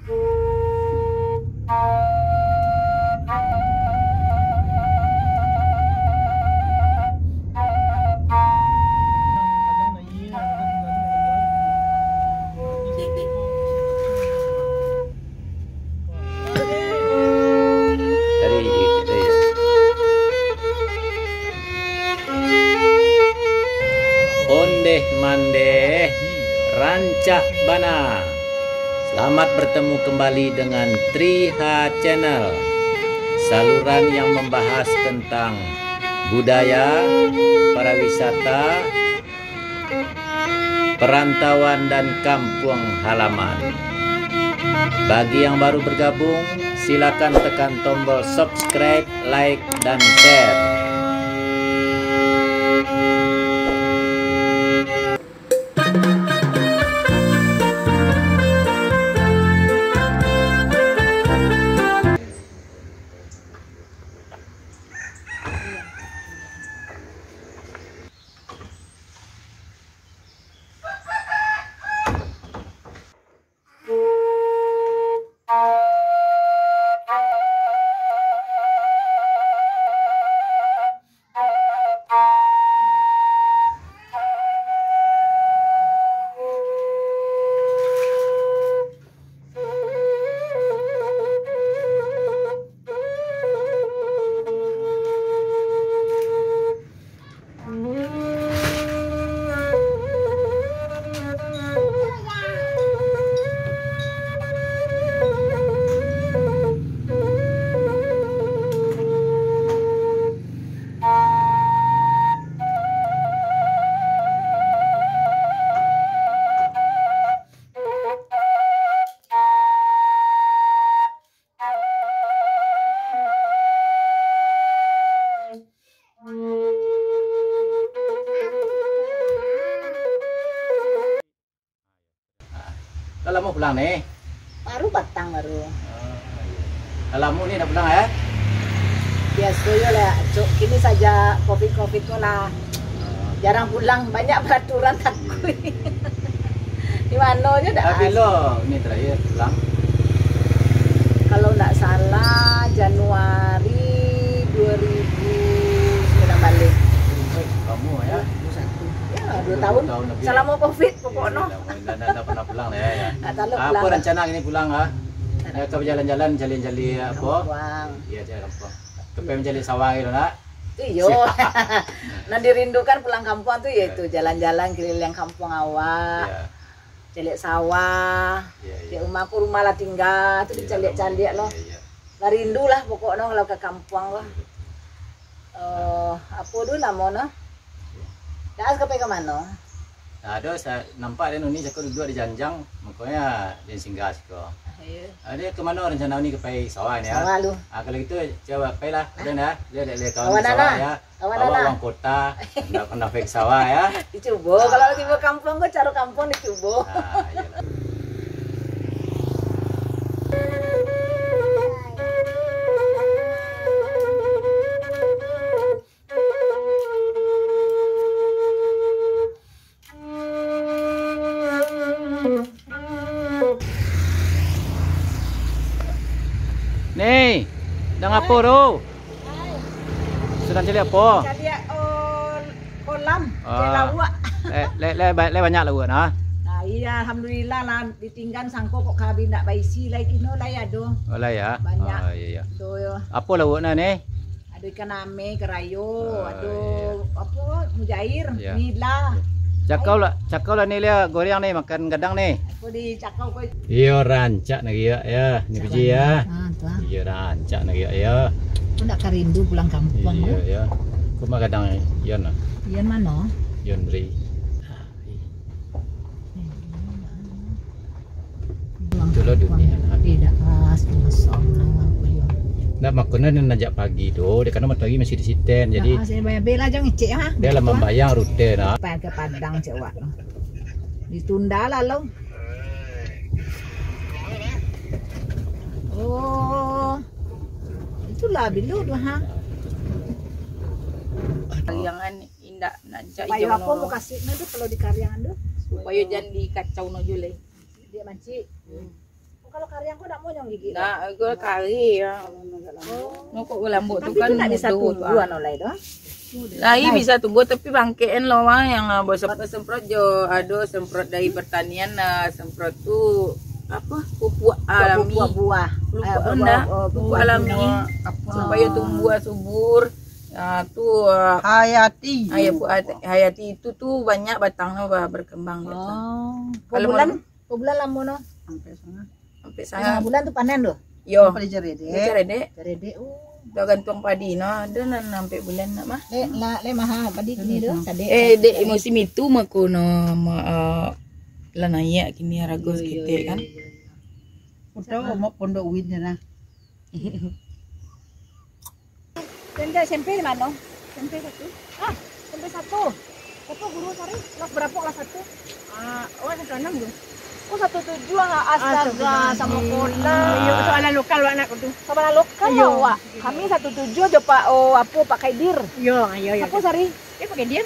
Ondeh mandeh rancak bana. Selamat bertemu kembali dengan Triha Channel, saluran yang membahas tentang budaya, pariwisata, perantauan dan kampung halaman. Bagi yang baru bergabung, silakan tekan tombol subscribe, like, dan share. Kalau mau pulang nih? Baru batang baru. Alamu nih udah pulang ya? Biasanya lah, kini saja covid kok lah. Jarang pulang, banyak peraturan takut. Di mana aja dah. Tapi lo ini terakhir pulang? Kalau nggak salah Januari 2009 balik. Kamu ya? 2 tahun. Selama covid pokoknya. Nggak pernah pulang ya. Apa rencana ini pulang ah? Ke jalan-jalan, jali-jali apa? Iya, jalan kampung. Kepengen jali sawah gitu nak? Iyo. Nah dirindukan pulang kampung tuh yaitu jalan-jalan keliling kampung awak. Calik sawah. Di rumahku rumah lah tinggal tuh dicalik-calik loh. Lah rindu lah pokoknya kalau ke kampung loh. Apa dulu namanya? Dah sampai ke mana? Ada saya nampak dia ni cakap duduk di janjang, makanya dia singgah siko. Ada ke mana rencana ni ke pai sawah ni ya? Sawah lu. Kalau gitu coba pai lah, dan ya. Dia lihat kawan sawah ya. Awang kota, nak kena fake sawah ya. Dicoba kalau tiba kampung kau cari kampung dicoba. Nih, dah ngapo tu? Sedang cari apa? Cari kolam, cari lawak. Le banyak lawak nah. Nah iya, alhamdulillah lah ditinggal sangko kok kabin nak baisi lagi no lah ya do. Oh lah ya. Banyak. Oh iya. Do yo. Apa lawak nah ni? Ada ikan ame, kerayo, ada apa mujair, nila. Cakau lah ni dia goreng ni makan gadang ni. Aku di cakau kau. Iya rancak nak ya, ni biji ya. Iya rancak nak ya. Aku nak kerindu pulang kampung. Iya. Kau makan gadang Yon lah. Yon mana? Yon beri. Itulah dunia. Tidak pas masam lah. Nak makan ni najak pagi tu, dia kan pagi masih di siten, jadi. Saya bayar bela jangan cek ha. Dia lah membayang rute nak. Bayar ke Padang cewak. Ditunda lah lo. Oh, itulah bilu tu ha. Karyangan indak najak Bayu apa mau kasih tu kalau di karyangan tu? Supaya jangan dikacau no jule. Dia manci. Kalau karyang mau yang gigi. Nah, gue kari ya. Ngokok lambut tuh Tapi kan itu nggak bisa mudah tunggu anu lah itu. Lagi bisa tunggu tapi bangkein loh mah yang bos semprot jo, aduh semprot dari pertanian nah semprot tuh apa pupuk alami, Buah-buah. pupuk alami supaya tumbuh subur. Nah tuh Hayati. hayati itu tuh banyak batangnya berkembang gitu. Kalau bulan lamono. Sampai Setengah saya bulan tuh panen loh. yo Pada jarede. dek Jarede udah gantung padi no ada sampai bulan nak mah. le maha padi kini doh. Dek musim itu mako no lanaya kini ragos kita kan. Udah mau pondok win na. Tenda SMP di mana? SMP 1. SMP 1. Apa guru cari? Kelas berapa kelas 1? Oh 1 6 tuh. Oh 1 7 astaga sama kola. Yo soalan lokal anak itu. Sama lokal Wak. Kami 1 7 aja Pak apa Pak Kaidir. Yo, ayo. Apa sari? Dia pakai dia.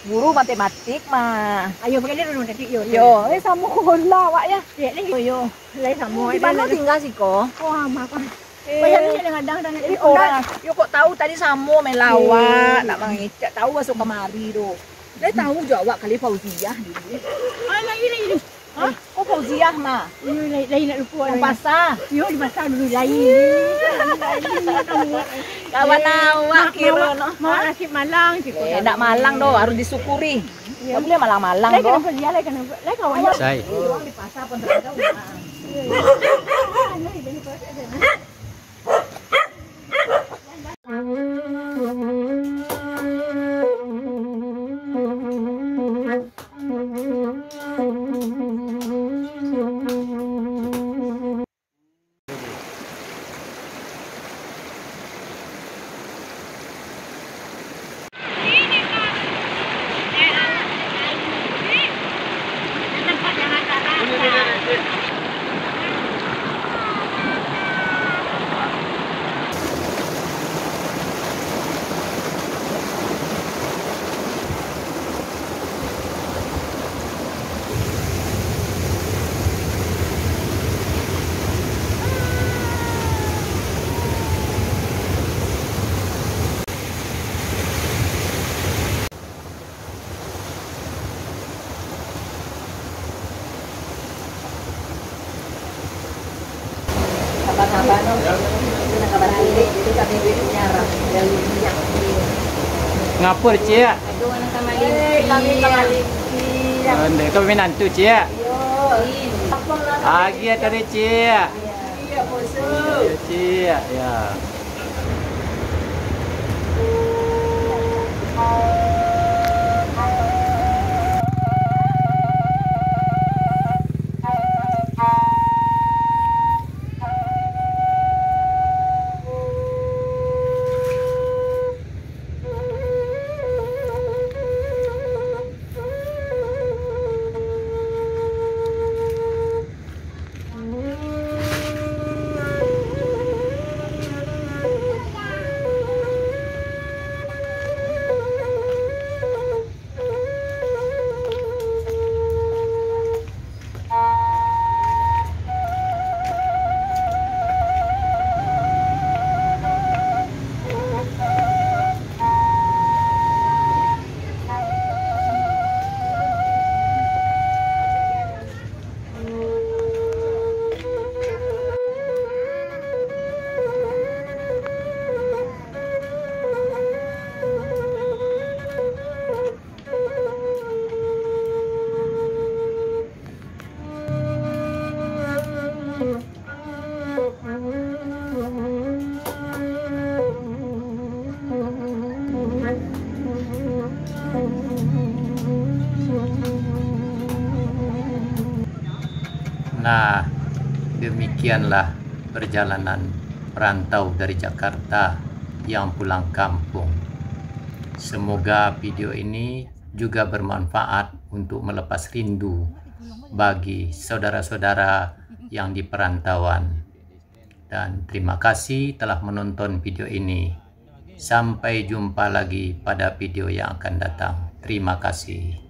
Guru matematik mah. Ayo pakai dia dulu tadi yo. Yo, sama kola Wak ya. Dia ni yo. Lai sama. Di mana tinggal sih kok? Wah, makan. Bayar ni kadang dan Ini orang, yo kok tahu tadi Samo main lawak, nak mengicak tahu masuk kemari do. Dia tahu jawab kali Fauziah dulu. Lagi. Hah? Kok Fauziah mah? Lain nak lupa. Yang pasar. Yo di pasar dulu lain. Kawan awak kira no. Mau nasib malang sih kok. Nak malang do, harus disyukuri. Tak boleh malang-malang do. Kenapa dia lai kawan. Say. Orang di pasar pun tak tahu. Kabar-kabar no. Itu kabar ini itu kami nyarap dari minyak. Ngapur cia. Aduh anak kami kembali. Ande kami nantu cia. Yo. Agi dari cia. Iya, bosu. Cia ya. Nah, demikianlah perjalanan perantau dari Jakarta yang pulang kampung. Semoga video ini juga bermanfaat untuk melepas rindu bagi saudara-saudara yang di perantauan. Dan terima kasih telah menonton video ini. Sampai jumpa lagi pada video yang akan datang. Terima kasih.